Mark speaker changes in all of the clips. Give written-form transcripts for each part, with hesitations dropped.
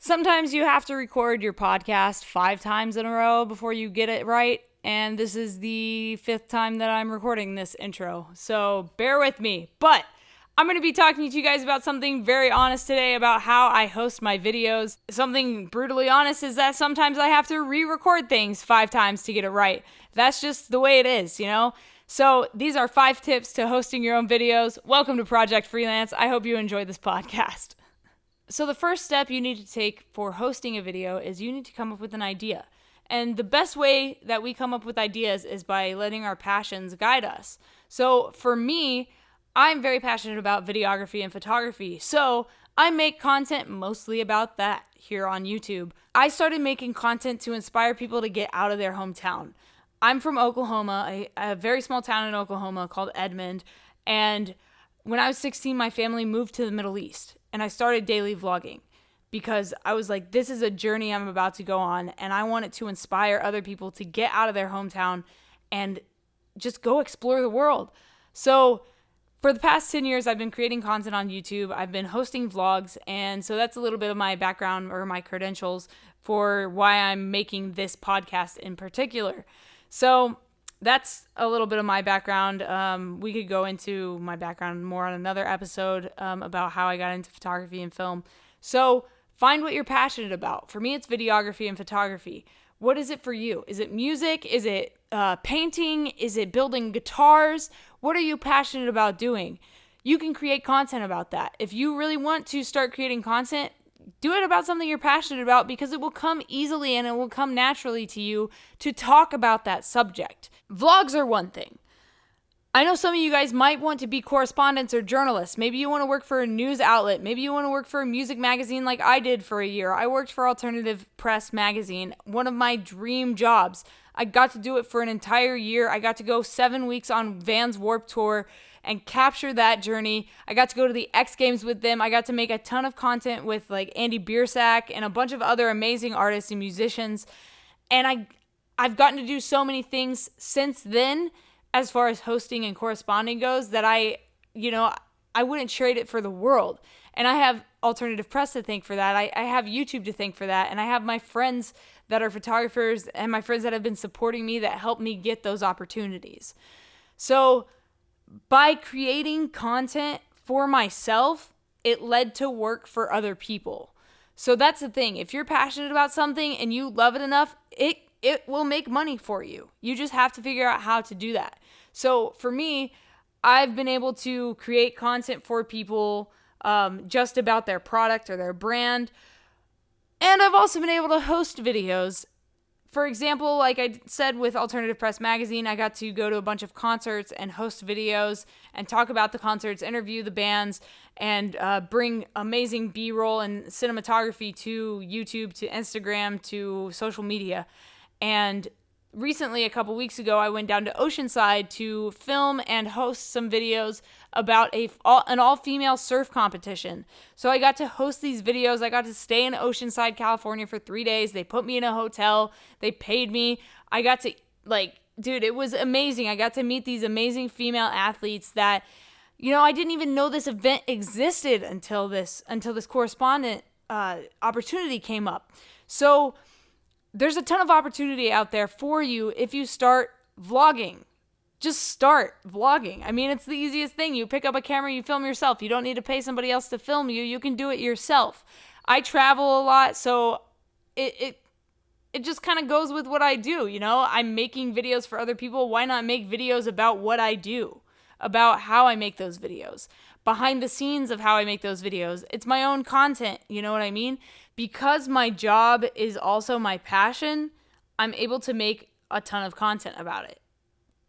Speaker 1: Sometimes you have to record your podcast 5 times in a row before you get it right, and this is the 5th time that I'm recording this intro, so bear with me. But I'm going to be talking to you guys about something very honest today about how I host my videos. Something brutally honest is that sometimes I have to re-record things 5 times to get it right. That's just the way it is, you know? So these are 5 tips to hosting your own videos. Welcome to Project Freelance. I hope you enjoy this podcast. So the first step you need to take for hosting a video is you need to come up with an idea. And the best way that we come up with ideas is by letting our passions guide us. So for me, I'm very passionate about videography and photography. So I make content mostly about that here on YouTube. I started making content to inspire people to get out of their hometown. I'm from Oklahoma, a very small town in Oklahoma called Edmond. And when I was 16, my family moved to the Middle East. And I started daily vlogging because I was like, this is a journey I'm about to go on. And I want it to inspire other people to get out of their hometown and just go explore the world. So for the past 10 years, I've been creating content on YouTube. I've been hosting vlogs. And so that's a little bit of my background or my credentials for why I'm making this podcast in particular. So that's a little bit of my background. We could go into my background more on another episode about how I got into photography and film. So find what you're passionate about. For me, it's videography and photography. What is it for you? Is it music? Is it painting? Is it building guitars? What are you passionate about doing? You can create content about that. If you really want to start creating content, do it about something you're passionate about because it will come easily and it will come naturally to you to talk about that subject. Vlogs are one thing. I know some of you guys might want to be correspondents or journalists. Maybe you want to work for a news outlet. Maybe you want to work for a music magazine like I did for a year. I worked for Alternative Press magazine, one of my dream jobs. I got to do it for an entire year. I got to go 7 weeks on Vans Warped Tour and capture that journey. I got to go to the X Games with them. I got to make a ton of content with like Andy Biersack and a bunch of other amazing artists and musicians. And I've gotten to do so many things since then as far as hosting and corresponding goes that I wouldn't trade it for the world. And I have Alternative Press to thank for that. I have YouTube to thank for that. And I have my friends that are photographers and my friends that have been supporting me that helped me get those opportunities. So by creating content for myself, it led to work for other people. So that's the thing. If you're passionate about something and you love it enough, it will make money for you. You just have to figure out how to do that. So for me, I've been able to create content for people just about their product or their brand. And I've also been able to host videos. For example, like I said with Alternative Press magazine, I got to go to a bunch of concerts and host videos and talk about the concerts, interview the bands, and bring amazing B-roll and cinematography to YouTube, to Instagram, to social media. And recently, a couple weeks ago, I went down to Oceanside to film and host some videos about an all-female surf competition. So I got to host these videos. I got to stay in Oceanside, California for 3 days. They put me in a hotel. They paid me. I got to, dude, it was amazing. I got to meet these amazing female athletes that, I didn't even know this event existed until this correspondent opportunity came up. So there's a ton of opportunity out there for you if you start vlogging. Just start vlogging. I mean, it's the easiest thing. You pick up a camera, you film yourself. You don't need to pay somebody else to film you. You can do it yourself. I travel a lot, so it just kind of goes with what I do, I'm making videos for other people. Why not make videos about what I do, about how I make those videos, behind the scenes of how I make those videos? It's my own content, you know what I mean? Because my job is also my passion, I'm able to make a ton of content about it.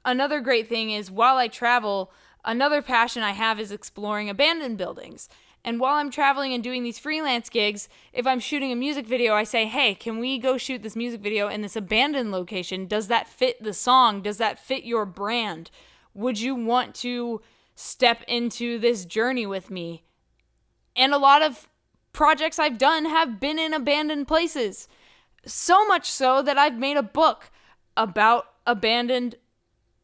Speaker 1: Another great thing is while I travel, another passion I have is exploring abandoned buildings. And while I'm traveling and doing these freelance gigs, if I'm shooting a music video, I say, hey, can we go shoot this music video in this abandoned location? Does that fit the song? Does that fit your brand? Would you want to step into this journey with me? And a lot of projects I've done have been in abandoned places. So much so that I've made a book about abandoned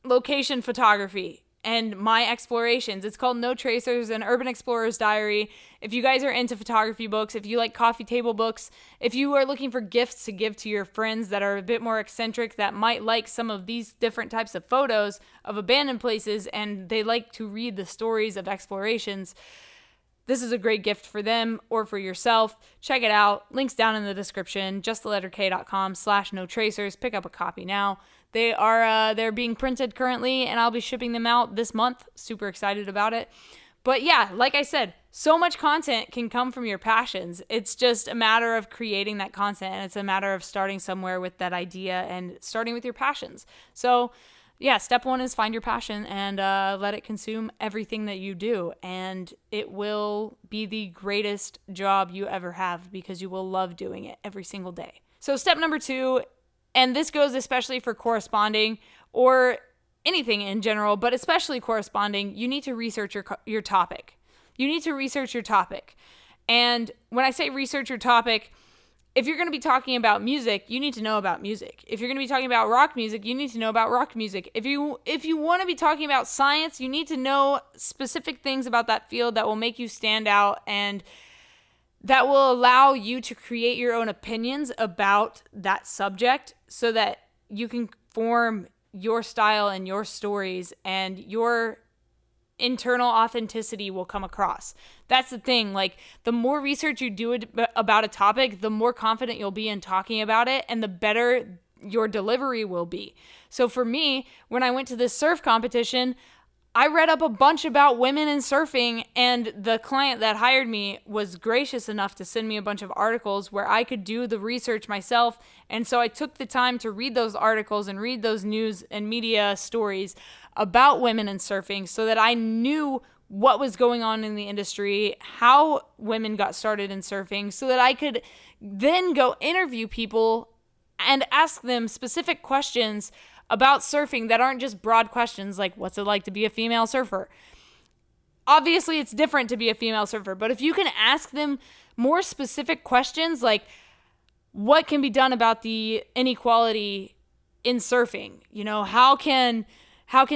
Speaker 1: location photography. and my explorations. It's called No Tracers, an Urban Explorer's Diary. If you guys are into photography books, if you like coffee table books, if you are looking for gifts to give to your friends that are a bit more eccentric, that might like some of these different types of photos of abandoned places, and they like to read the stories of explorations, this is a great gift for them or for yourself. Check it out. Links down in the description, justtheletterk.com/notracers. Pick up a copy now. They're being printed currently, and I'll be shipping them out this month. Super excited about it. But yeah, like I said, so much content can come from your passions. It's just a matter of creating that content, and it's a matter of starting somewhere with that idea and starting with your passions. So yeah, step one is find your passion and let it consume everything that you do. And it will be the greatest job you ever have because you will love doing it every single day. So step number 2, and this goes especially for corresponding or anything in general, but especially corresponding, you need to research your topic. You need to research your topic. And when I say research your topic, if you're going to be talking about music, you need to know about music. If you're going to be talking about rock music, you need to know about rock music. If you want to be talking about science, you need to know specific things about that field that will make you stand out and that will allow you to create your own opinions about that subject so that you can form your style and your stories, and your internal authenticity will come across. That's the thing. Like, the more research you do about a topic, the more confident you'll be in talking about it, and the better your delivery will be. So for me, when I went to this surf competition, I read up a bunch about women in surfing, and the client that hired me was gracious enough to send me a bunch of articles where I could do the research myself. And so I took the time to read those articles and read those news and media stories about women in surfing so that I knew what was going on in the industry, how women got started in surfing, so that I could then go interview people and ask them specific questions about surfing that aren't just broad questions like, what's it like to be a female surfer? Obviously, it's different to be a female surfer, but if you can ask them more specific questions like, what can be done about the inequality in surfing? You know, how can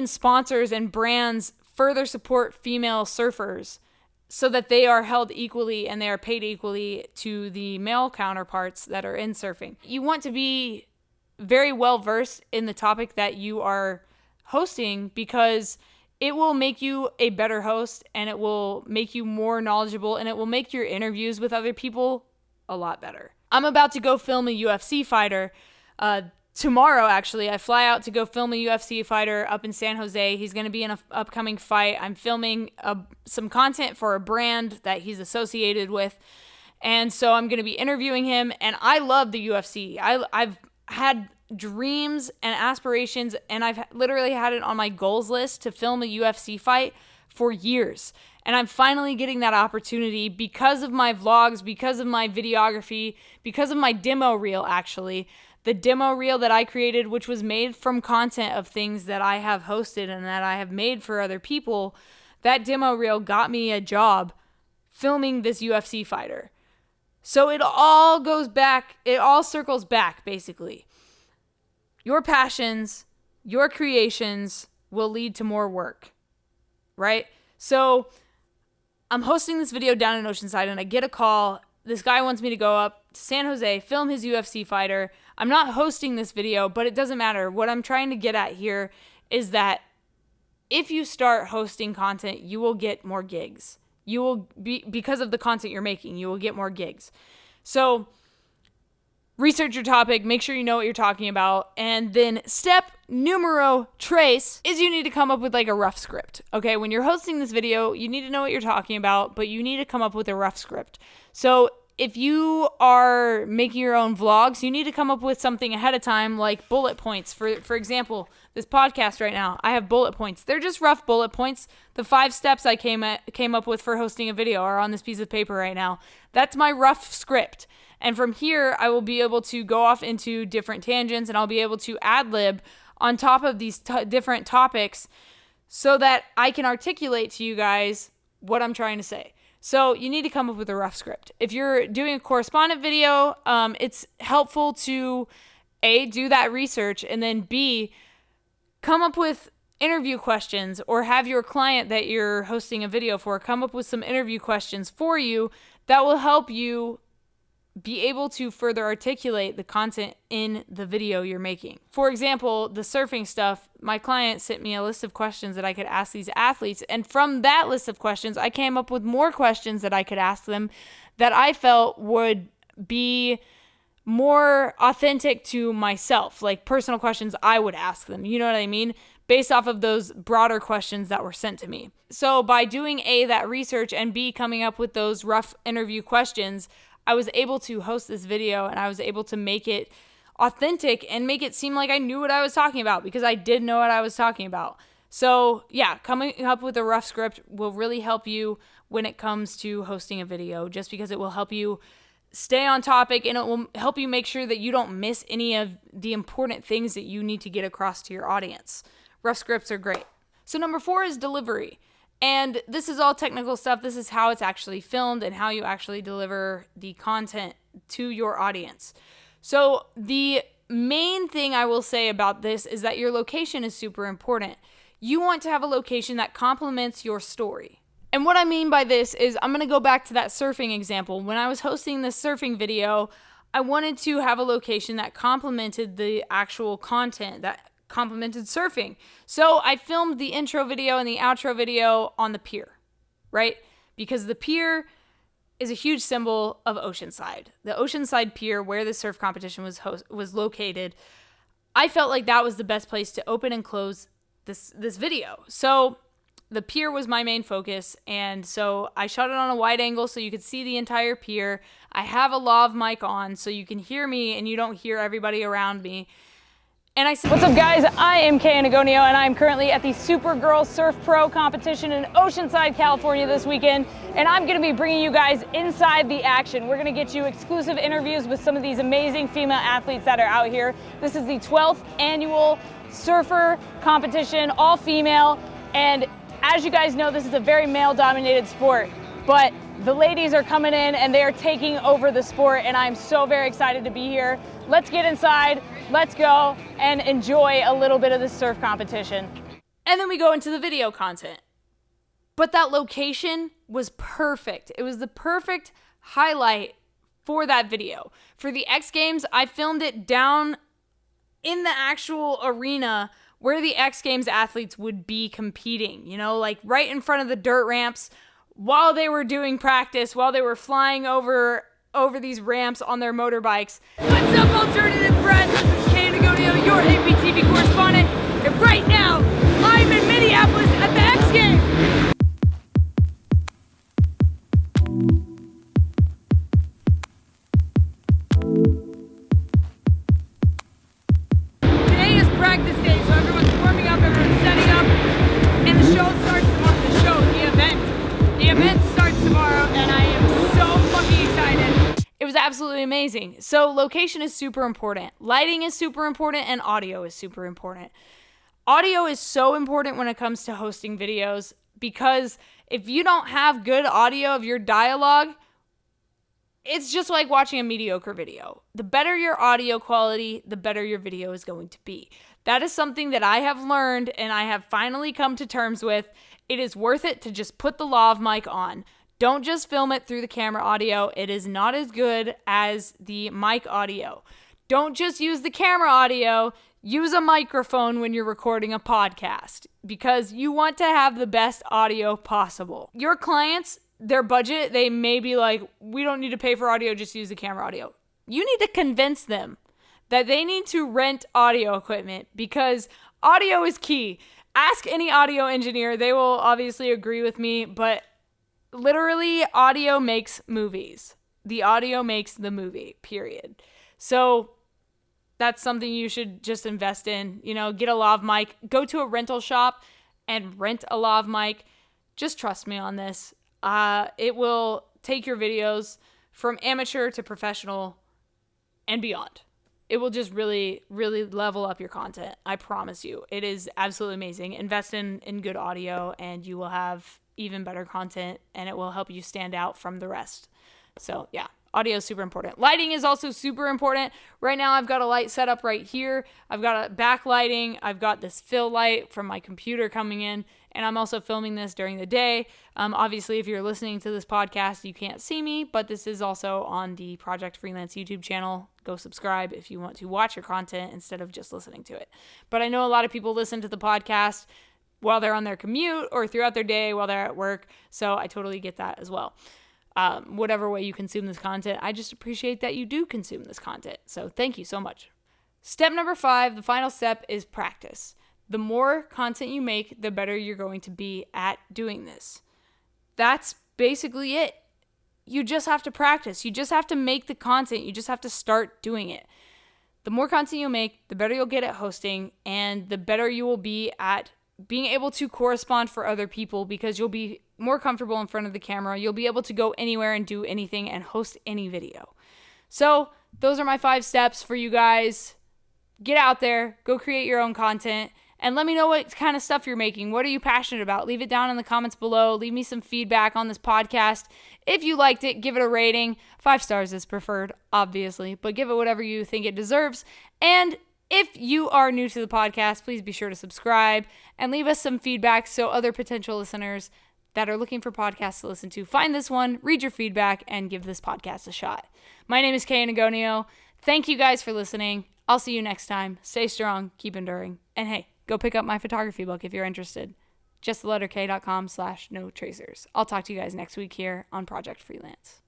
Speaker 1: sponsors and brands further support female surfers so that they are held equally and they are paid equally to the male counterparts that are in surfing? You want to be very well versed in the topic that you are hosting because it will make you a better host, and it will make you more knowledgeable, and it will make your interviews with other people a lot better. I'm about to go film a UFC fighter tomorrow. Actually, I fly out to go film a UFC fighter up in San Jose. He's going to be in an upcoming fight. I'm filming some content for a brand that he's associated with, and so I'm going to be interviewing him. And I love the UFC. I've had dreams and aspirations, and I've literally had it on my goals list to film a UFC fight for years. And I'm finally getting that opportunity because of my vlogs, because of my videography, because of my demo reel, actually. The demo reel that I created, which was made from content of things that I have hosted and that I have made for other people, that demo reel got me a job filming this UFC fighter. So it all goes back, it all circles back, basically. Your passions, your creations will lead to more work, right? So I'm hosting this video down in Oceanside, and I get a call. This guy wants me to go up to San Jose, film his UFC fighter. I'm not hosting this video, but it doesn't matter. What I'm trying to get at here is that if you start hosting content, you will get more gigs. You will be, because of the content you're making, you will get more gigs. So research your topic, make sure you know what you're talking about, and then step numero tres is you need to come up with like a rough script. Okay, when you're hosting this video, you need to know what you're talking about, but you need to come up with a rough script. So if you are making your own vlogs, you need to come up with something ahead of time, like bullet points. For example, this podcast right now, I have bullet points. They're just rough bullet points. The 5 steps I came up with for hosting a video are on this piece of paper right now. That's my rough script. And from here, I will be able to go off into different tangents, and I'll be able to ad-lib on top of these different topics so that I can articulate to you guys what I'm trying to say. So you need to come up with a rough script. If you're doing a correspondent video, it's helpful to A, do that research, and then B, come up with interview questions, or have your client that you're hosting a video for come up with some interview questions for you that will help you be able to further articulate the content in the video you're making. For example, the surfing stuff, my client sent me a list of questions that I could ask these athletes, and from that list of questions, I came up with more questions that I could ask them that I felt would be more authentic to myself, like personal questions I would ask them, you know what I mean? Based off of those broader questions that were sent to me. So by doing A, that research, and B, coming up with those rough interview questions, I was able to host this video, and I was able to make it authentic and make it seem like I knew what I was talking about, because I did know what I was talking about. So yeah, coming up with a rough script will really help you when it comes to hosting a video, just because it will help you stay on topic, and it will help you make sure that you don't miss any of the important things that you need to get across to your audience. Rough scripts are great. So number 4 is delivery. And this is all technical stuff. This is how it's actually filmed and how you actually deliver the content to your audience. So the main thing I will say about this is that your location is super important. You want to have a location that complements your story. And what I mean by this is, I'm going to go back to that surfing example. When I was hosting this surfing video, I wanted to have a location that complemented the actual content, that complemented surfing. So I filmed the intro video and the outro video on the pier, right? Because the pier is a huge symbol of Oceanside. The Oceanside Pier, where the surf competition was located, I felt like that was the best place to open and close this video. So the pier was my main focus, and so I shot it on a wide angle so you could see the entire pier. I have a lav mic on so you can hear me and you don't hear everybody around me. And I said, what's up guys, I am Kay Anagonio, and I'm currently at the Supergirl Surf Pro competition in Oceanside, California this weekend, and I'm gonna be bringing you guys inside the action. We're gonna get you exclusive interviews with some of these amazing female athletes that are out here. This is the 12th annual surfer competition, all female, and as you guys know, this is a very male-dominated sport, but the ladies are coming in and they are taking over the sport, and I'm so very excited to be here. Let's get inside, let's go, and enjoy a little bit of the surf competition. And then we go into the video content. But that location was perfect. It was the perfect highlight for that video. For the X Games, I filmed it down in the actual arena where the X Games athletes would be competing, you know, like right in front of the dirt ramps while they were doing practice, while they were flying over these ramps on their motorbikes. What's up, Alternative Press? This is Kay Anagonio, your APTV correspondent, and right now, I'm in Minneapolis at the X Games. Today is practice day, so everyone's warming up, everyone's setting up, and the show starts tomorrow. The event starts tomorrow, and I am so fucking excited. It was absolutely amazing. So location is super important. Lighting is super important, and audio is super important. Audio is so important when it comes to hosting videos, because if you don't have good audio of your dialogue, it's just like watching a mediocre video. The better your audio quality, the better your video is going to be. That is something that I have learned and I have finally come to terms with. It is worth it to just put the lav mic on. Don't just film it through the camera audio. It is not as good as the mic audio. Don't just use the camera audio. Use a microphone when you're recording a podcast, because you want to have the best audio possible. Your clients, their budget, they may be like, we don't need to pay for audio, just use the camera audio. You need to convince them that they need to rent audio equipment, because audio is key. Ask any audio engineer, they will obviously agree with me, but literally audio makes movies. The audio makes the movie, period. So that's something you should just invest in. You know, get a lav mic, go to a rental shop and rent a lav mic. Just trust me on this. It will take your videos from amateur to professional and beyond. It will just really, really level up your content. I promise you. It is absolutely amazing. Invest in good audio and you will have even better content, and it will help you stand out from the rest. So yeah, Audio is super important. Lighting is also super important. Right now I've got a light set up right here. I've got a backlighting. I've got this fill light from my computer coming in, and I'm also filming this during the day. Obviously, if you're listening to this podcast, you can't see me, but this is also on the Project Freelance YouTube channel. Go subscribe if you want to watch your content instead of just listening to it. But I know a lot of people listen to the podcast while they're on their commute or throughout their day while they're at work, so I totally get that as well. Whatever way you consume this content, I just appreciate that you do consume this content. So thank you so much. Step number 5, the final step, is practice. The more content you make, the better you're going to be at doing this. That's basically it. You just have to practice. You just have to make the content. You just have to start doing it. The more content you make, the better you'll get at hosting, and the better you will be at being able to correspond for other people, because you'll be more comfortable in front of the camera. You'll be able to go anywhere and do anything and host any video. So those are my 5 steps for you guys. Get out there, go create your own content, and let me know what kind of stuff you're making. What are you passionate about? Leave it down in the comments below. Leave me some feedback on this podcast. If you liked it, give it a rating. 5 stars is preferred, obviously, but give it whatever you think it deserves. And if you are new to the podcast, please be sure to subscribe and leave us some feedback so other potential listeners that are looking for podcasts to listen to find this one, read your feedback, and give this podcast a shot. My name is Kay Nagonio. Thank you guys for listening. I'll see you next time. Stay strong, keep enduring, and hey, go pick up my photography book if you're interested. Just the letter K.com/no tracers. I'll talk to you guys next week here on Project Freelance.